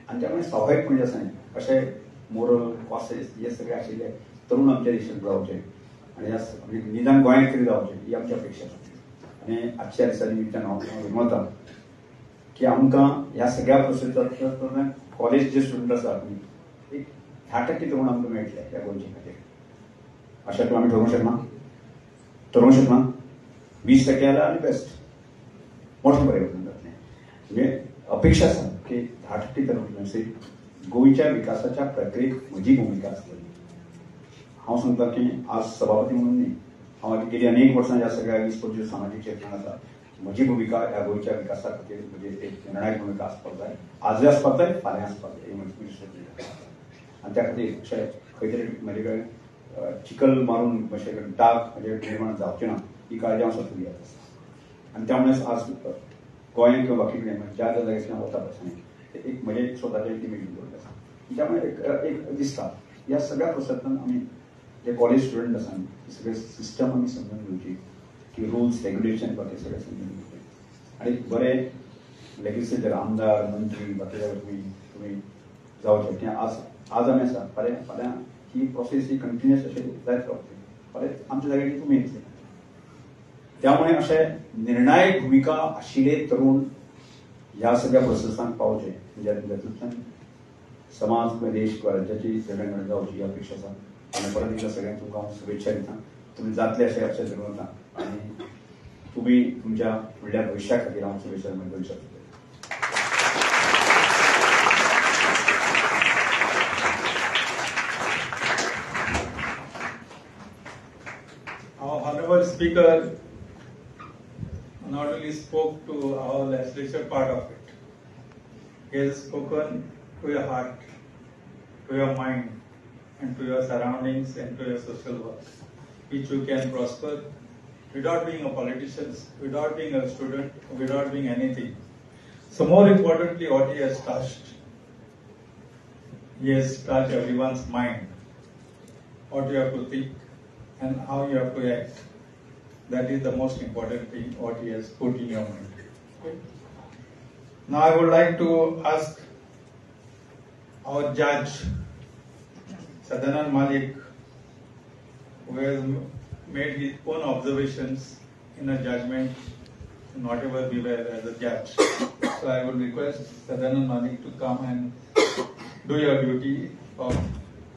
आनी त्यामुळे स्वाभाविकपणे आसा न्ही अशें मोरल कॉसेस हे सगळे आशिल्ले तरुण आमच्या देशांत जावचे आनी निदान गोंयांत तरी जावचे ही आमची अपेक्षा आसा. आनी आजच्या दिसा निमित्तान हांव विनवता की आमकां ह्या सगळ्या प्रोसेसांतल्यान कॉलेज जे स्टुडंट आसात एक 10% तरुण आमकां मेळटले ह्या गोंयचे खातीर अशें तूं आमी ठरोवंक शकना 20% जाल्यार आनी बेस्ट मोठें परिवर्तन जातलें. म्हणजे अपेक्षा आसा की 10% तरुण गोंयच्या विकासाच्या प्रक्रियेक म्हजी भुमिका आसतली. हांव सांगता की आज सभापती म्हणून न्ही हांव गेली अनेक वर्सां ह्या सगळ्या 20-25 सामाजीक क्षेत्रांत आसा. म्हजी भुमिका ह्या गोंयच्या विकासा खातीर म्हणजे एक निर्णायक भुमिका आसपाक जाय. आजूय आसपाक जाय फाल्यां आसपाक जाय आनी त्या खातीर अशें खंय तरी म्हजे कडेन चिकल मारून अशें डाग म्हणजे निर्माण जावचें ना ही काळजी हांव सतत घेत आसता. आनी त्यामुळे आज गोंयांत किंवा बाकी कडेन ज्या जाग्यार वता आसता एक म्हजें स्वताचें इमेज दवरलें आसा. त्यामुळे एक दिसता ह्या सगळ्या प्रोसेसांतल्यान आमी जे कॉलेज स्टुडंट आसा न्ही सगळे सिस्टम आमी समजून घेवची की रुल्स रेग्युलेशन बाकी सगळें समजून घेवचे आनी बरे लेजिस्लेचर आमदार मंत्री बाकी जाग्यार तुमी जावचे की आज आमी आसा फाल्यां ही प्रोसेस ही कंटिन्युअस अशें जायत रावतली फाल्यां आमच्या जाग्यार तुमी येतले. त्यामुळे अशें निर्णायक भुमिका आशिल्ले तरुण ह्या सगळ्या प्रोसेसांत पावचे जातूंतल्यान समाज किंवा देश किंवा राज्याची जडणघडण जावची ही अपेक्षा आसा. आनी परत एकदां सगळ्यांक तुमकां हांव शुभेच्छा दिता. तुमी जातले अशें धरता आनी तुमी तुमच्या फुडल्या भविश्या खातीर हांव शुभेच्छा करूंक शकता. Our honorable speaker not only spoke to our legislature part of it, he has spoken to your heart, to your mind, and to your surroundings and to your social work, which you can prosper without being a politician, without being a student, without being anything. So more importantly, what he has touched everyone's mind. What you have to think and how you have to act. That is the most important thing, what he has put in your mind. Okay. Now I would like to ask our judge, Sadanand Malik, who has made his own observations in a judgment, whatever we were as a judge. So I would request Sadanand Malik to come and do your duty of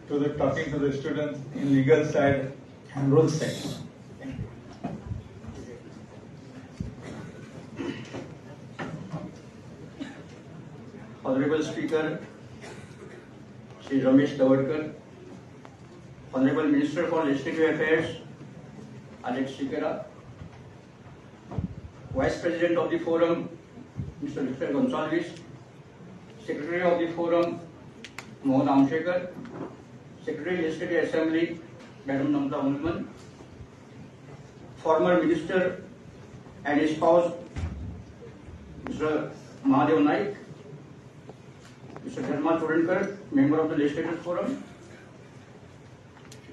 talking to the students in legal side and rule side. Thank you. Honorable Speaker, Shri Ramesh Tawadkar, Honorable Minister for Legislative Affairs, Alex Sikera, Vice President of the Forum, Mr. Victor Gonsalves, Secretary of the Forum, Mohan Amshekar, Secretary Legislative Assembly, Madam Namta Mulman, former Minister and his spouse, Mr. Mahadev Naik, Mr. Dharma Chodankar, Member of the Legislative Forum,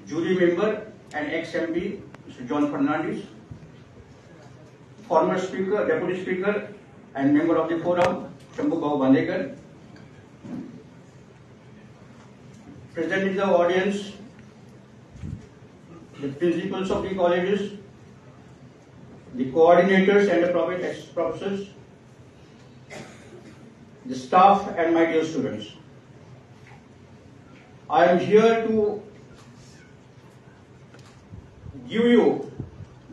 Jury Member and ex-MP, Mr. John Fernandez, former Speaker, Deputy Speaker and Member of the Forum, Shambhu Babu Bandekar, present in the audience, the principals of the colleges, the coordinators and the professors, the staff and my dear students. I am here to give you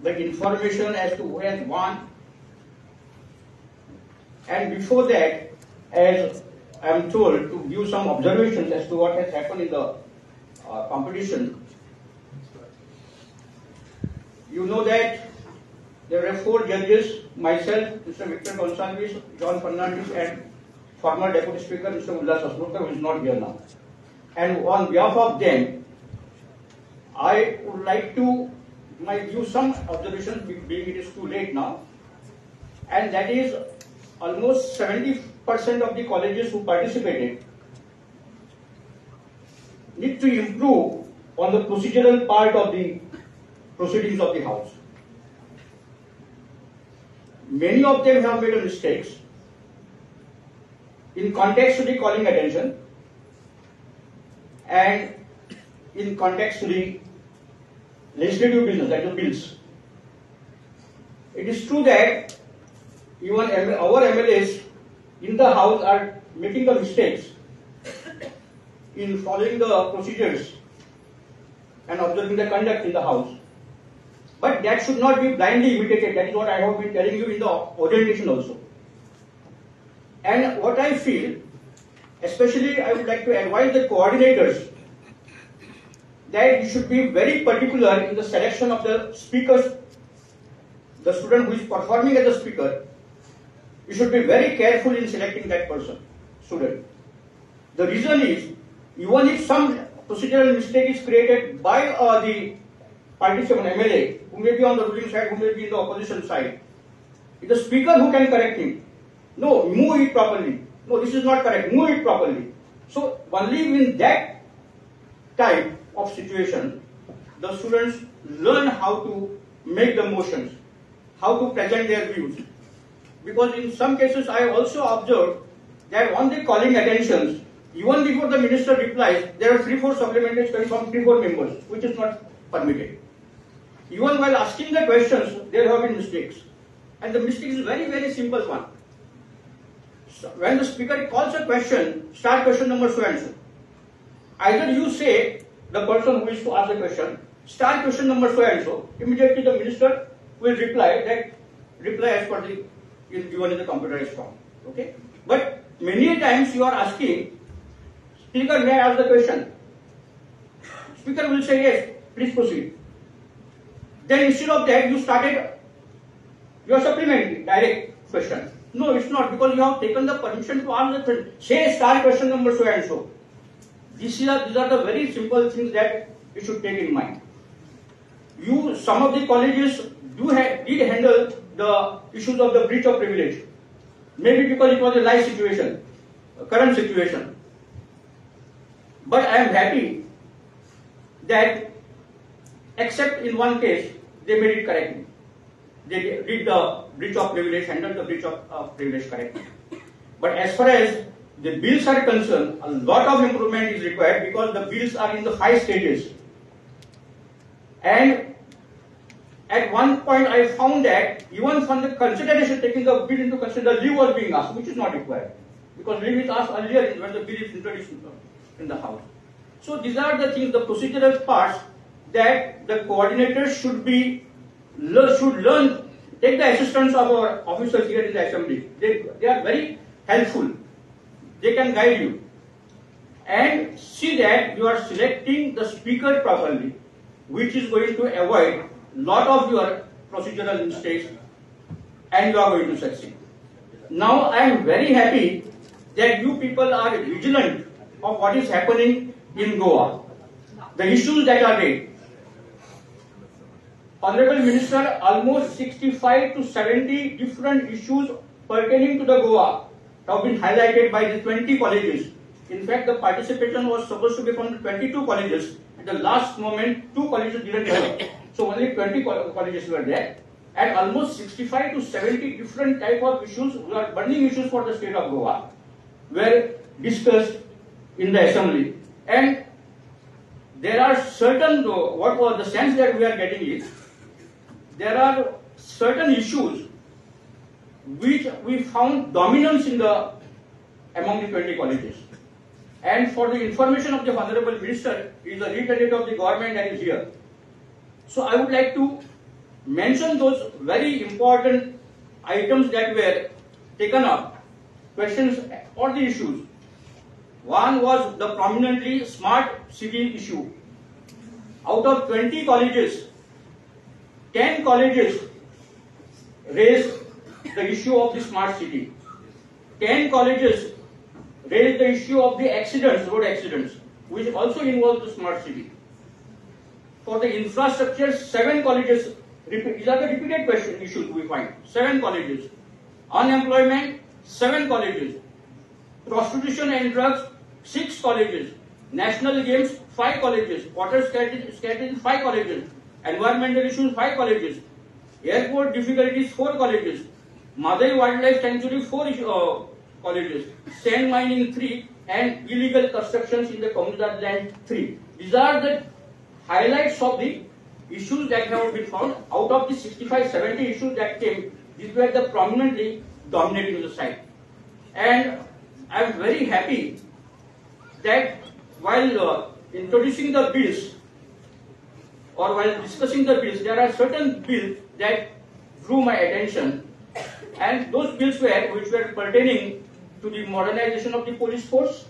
the information as to who has won, and before that, as I am told, to give some observations as to what has happened in the competition. You know that there are 4 judges, myself, Mr. Victor Gonsalves, John Fernandez and former Deputy Speaker Mr. Ullas Asrokar, who is not here now. And on behalf of them, I would like to give some observations, being it is too late now, and that is almost 70% of the colleges who participated need to improve on the procedural part of the proceedings of the House. Many of them have made mistakes in context to the calling attention and in context to the legislative business, like the bills. It is true that even our MLAs in the House are making the mistakes in following the procedures and observing the conduct in the House. But that should not be blindly imitated. That is what I have been telling you in the orientation also. And what I feel, especially I would like to advise the coordinators that you should be very particular in the selection of the speakers, the student who is performing as a speaker. You should be very careful in selecting that student. The reason is, even if some procedural mistake is created by the participant MLA, who may be on the ruling side, who may be in the opposition side, it is the speaker who can correct him. No, move it properly. No, this is not correct. Move it properly. So only in that type of situation, the students learn how to make the motions, how to present their views. Because in some cases I also observed that on the calling attentions, even before the minister replies, there are 3-4 supplementaries coming from 3-4 members, which is not permitted. Even while asking the questions, there have been mistakes. And the mistake is very, very simple one. So when the speaker calls a question, start question number so and so. Either you say, the person who is to ask the question, start question number so and so, immediately the minister will reply as per the given in the computerized form. Okay? But many times you are asking, speaker, may I ask the question? Speaker will say yes, please proceed. Then instead of that, you started your supplementary direct question. No, it's not, because you have taken the permission to ask the question. Say start question number so and so. These are the very simple things that you should take in mind. Some of the colleges did handle the issues of the breach of privilege. maybe because it was a live situation, a current situation. But I am happy that, except in one case, they made it correctly. They did the breach of privilege, handled the breach of privilege correctly. But as far as the bills are concerned, a lot of improvement is required because the bills are in the 5 stages. And at one point I found that even from the consideration, taking the bill into consideration, leave was being asked, which is not required. Because leave is asked earlier when the bill is introduced in the House. So these are the things, the procedural parts that the coordinators should learn, take the assistance of our officers here in the assembly. They are very helpful. They can guide you. And see that you are selecting the speaker properly, which is going to avoid lot of your procedural mistakes, and you are going to succeed. Now I am very happy that you people are vigilant of what is happening in Goa. The issues that are raised. Honorable Minister, almost 65 to 70 different issues pertaining to the Goa have been highlighted by the 20 colleges. In fact, the participation was supposed to be from the 22 colleges. At the last moment, 2 colleges didn't have. So only 20 colleges were there. And almost 65 to 70 different type of issues, burning issues for the state of Goa, were discussed in the assembly. And there are certain, what was the sense that we are getting is, there are certain issues which we found dominance among the 20 colleges. And for the information of the Honorable Minister, he is a representative of the government that is here. So I would like to mention those very important items that were taken up, questions or the issues. One was the prominently smart city issue. Out of 20 colleges, 10 colleges raised the issue of the smart city. 10 colleges raised the issue of the accidents, road accidents, which also involves the smart city. For the infrastructure, 7 colleges, these are the repeated issues we find. 7 colleges. Unemployment, 7 colleges. Prostitution and drugs, 6 colleges. National games, 5 colleges. Water scarcity, 5 colleges. Environmental issues, 5 colleges. Airport difficulties, 4 colleges. Madai Wildlife Sanctuary, 4 colleges. Sand mining, 3. And illegal constructions in the Comunidad land, 3. These are the highlights of the issues that have been found. Out of the 65-70 issues that came, these were the prominently dominating the site. And I am very happy that while introducing the bills or while discussing the bills, there are certain bills that drew my attention, and those bills which were pertaining to the modernization of the police force,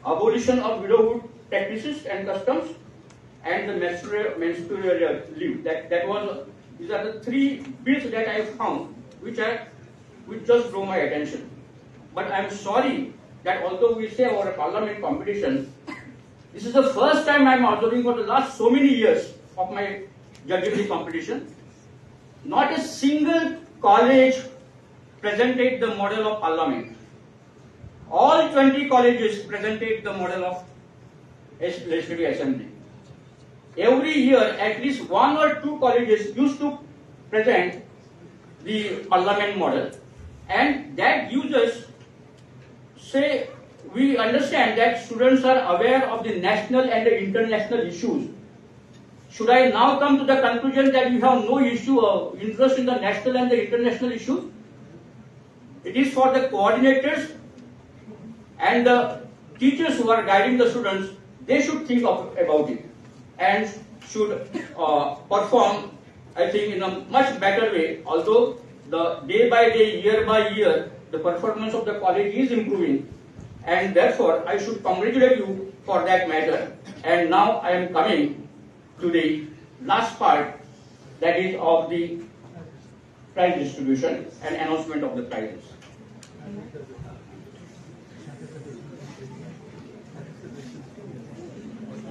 abolition of widowhood practices and customs, and the menstrual leave. These are the 3 bills that I found which just drew my attention. But I am sorry that although we say our parliament competition, this is the first time I am observing for the last so many years of my judging competition. Not a single college presented the model of parliament. All 20 colleges presented the model of legislative assembly. Every year, at least 1 or 2 colleges used to present the parliament model, and that gives us, say, we understand that students are aware of the national and the international issues. Should I now come to the conclusion that we have no issue of interest in the national and the international issues? It is for the coordinators and the teachers who are guiding the students. They should think about it and should perform, I think, in a much better way. Although the day by day, year by year, the performance of the college is improving, and therefore I should congratulate you for that matter. And now I am coming to the last part, that is of the prize distribution and announcement of the prizes.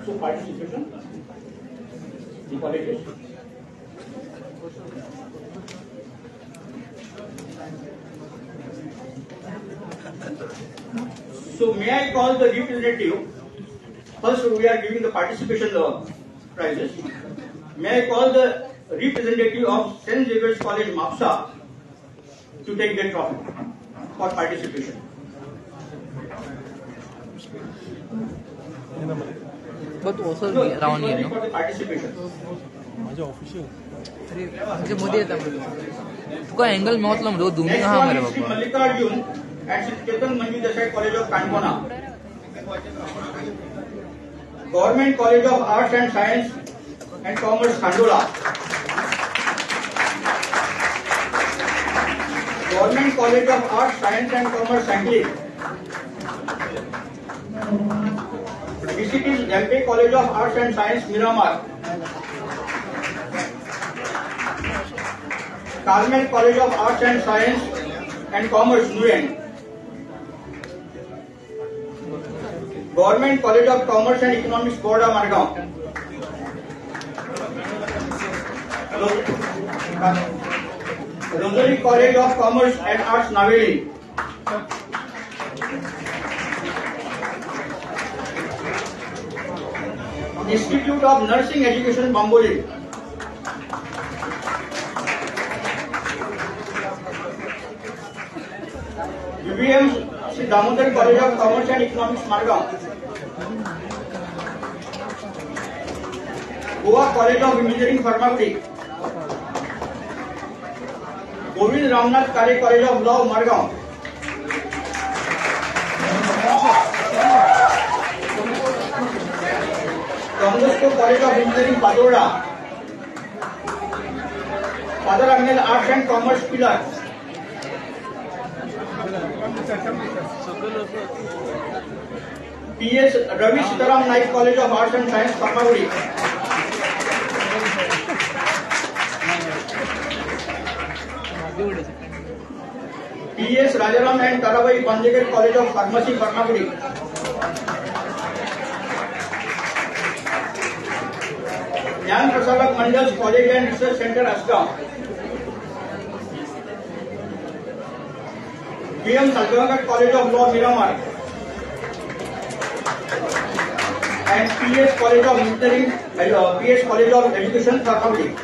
So participation, the colleges. So may I call the representative? First, we are giving the participation prizes. May I call the representative of St. Xavier's College, Mapsa, to take their trophy for participation. But also No, around this here, was no? for the participation. मुझे मोदी येता तुका angle मेवतलो मरे धुमी Next आहा one मरे is Sri Baba Mallikarjun at Sri Chetan Manju Desai College of Kanpona. Government College of Arts and Science and Commerce, Khandola. Government College of Arts, Science and Commerce, Sangli. VCT Jampe College of Arts and Science, Miramar. Carmel College of Arts and Science and Commerce, Nuyen. Government College of Commerce and Economics, Borda, Margao. Rosary College of Commerce and Arts, Naveli. Institute of Nursing Education, Bamboli. UVM Sri Damodar College of Commerce and Economics, Margao. Goa College of Engineering, Pharmacology. Govind Ramnath Kare College of Law, Margao. Don Bosco College of Engineering, Padoda. Father Angel Arts and Commerce, Pillar. PS Ravi Sitaram Naik College of Arts and Science, Pharmacology. PS Rajaram and Tarabai Panjekar College of Pharmacy, Pharmacology. Jnana Prasadak Mandal's College and Research Center, Asgaon. PM Salgangat College of Law, Miramar. And PS College of Engineering, PS College of Education, Pharmacology.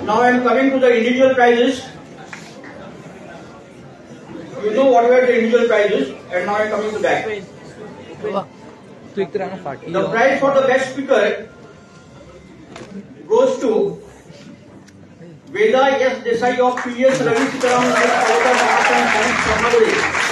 Now I am coming to the individual prizes. You know what were the individual prizes, and now I am coming to that. तू एक तरह फाटी The prize for the best speaker goes to Veda S. Desai of PS Ravi Sitaram Naik College of Arts and Science, Pharmacology.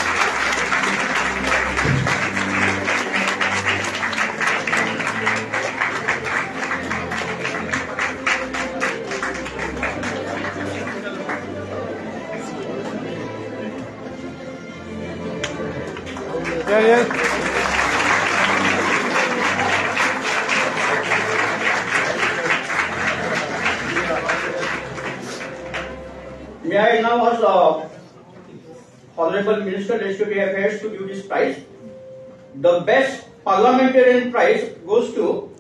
May I now ask Honorable Minister Legislative Affairs to give this prize. The best parliamentarian prize goes to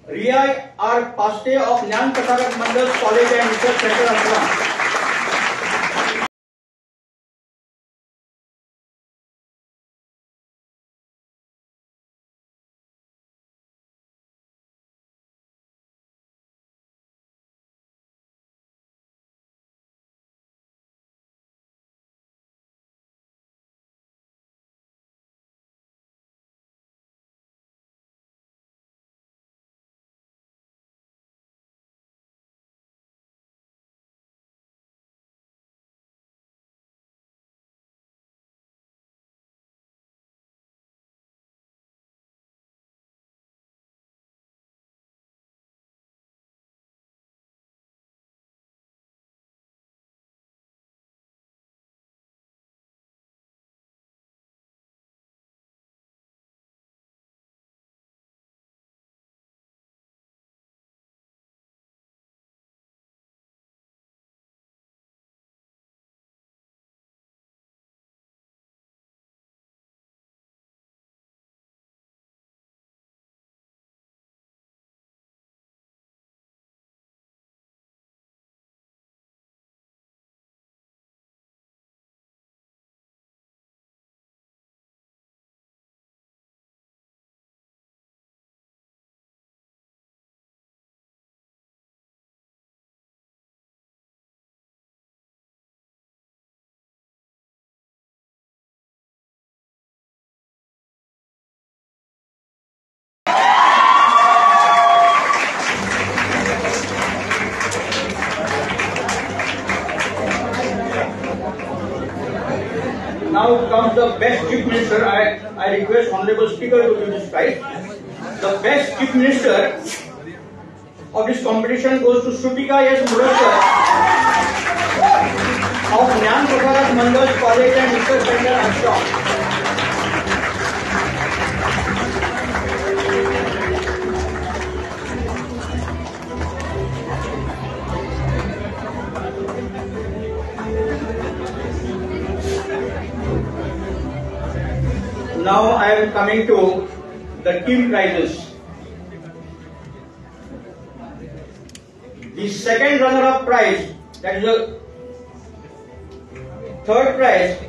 Riya R. Paste of Jnana Prasarak Mandal College and Research Center, Assam. Now comes the best chief minister. I request Honorable Speaker to give this prize. The best chief minister of this competition goes to Shrutika S. Murashkar of Jnana Prasarak Mandal College and Research Center, Assam. Now I am coming to the team prizes. The second runner-up prize, that is the third prize,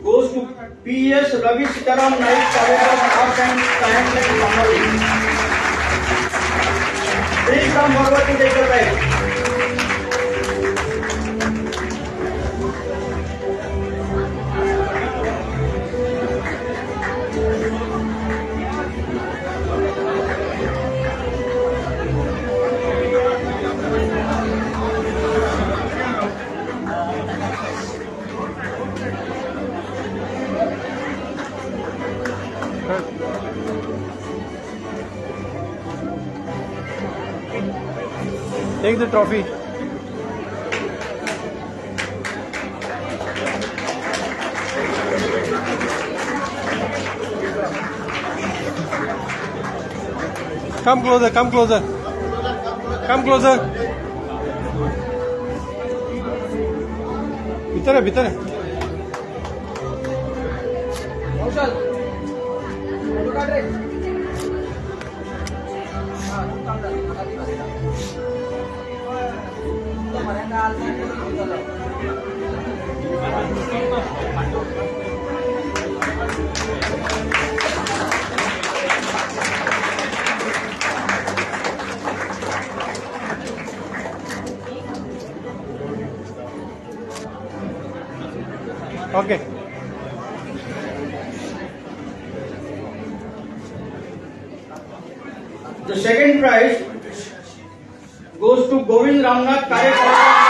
goes to P.S. Ravi Sitaram Naik College of Arts and Science and Technology. Please come forward to take the prize. Take the trophy. Come closer, come closer. Come closer. भीतर है, भीतर है. Okay. The second prize goes to Govind Ramnath Karya.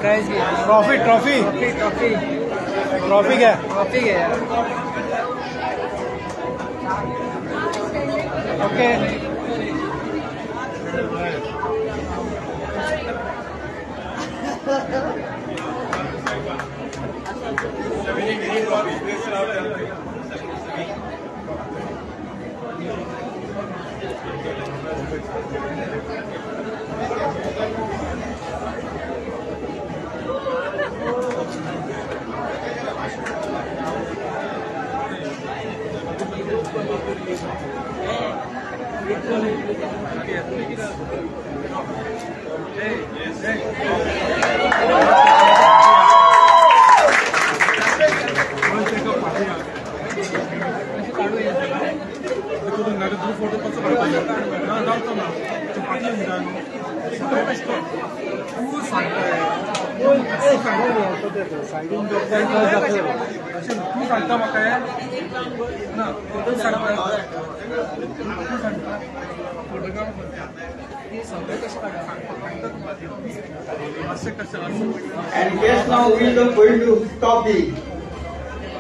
Price trophy trophy trophy trophy क्या trophy है यार okay तू सांगता म्हाका ना तू सांगता And yes, now we are going to stop the.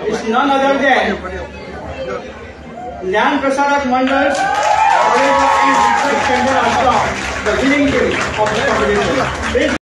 It's none other than Gyan Prasarak Mandal, College and Center Assam, the winning team of the competition. Please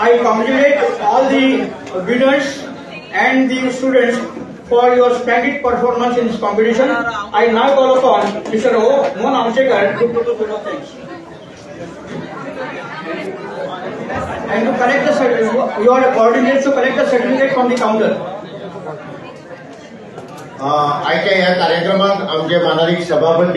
I congratulate all the winners and the students for your splendid performance in this competition. I now call upon Mr. Mohan Amshekar to do the things. And to collect the certificate, you are coordinated to collect the certificate from the counter. आजच्या या कार्यक्रमात आमचे माननीय सभापती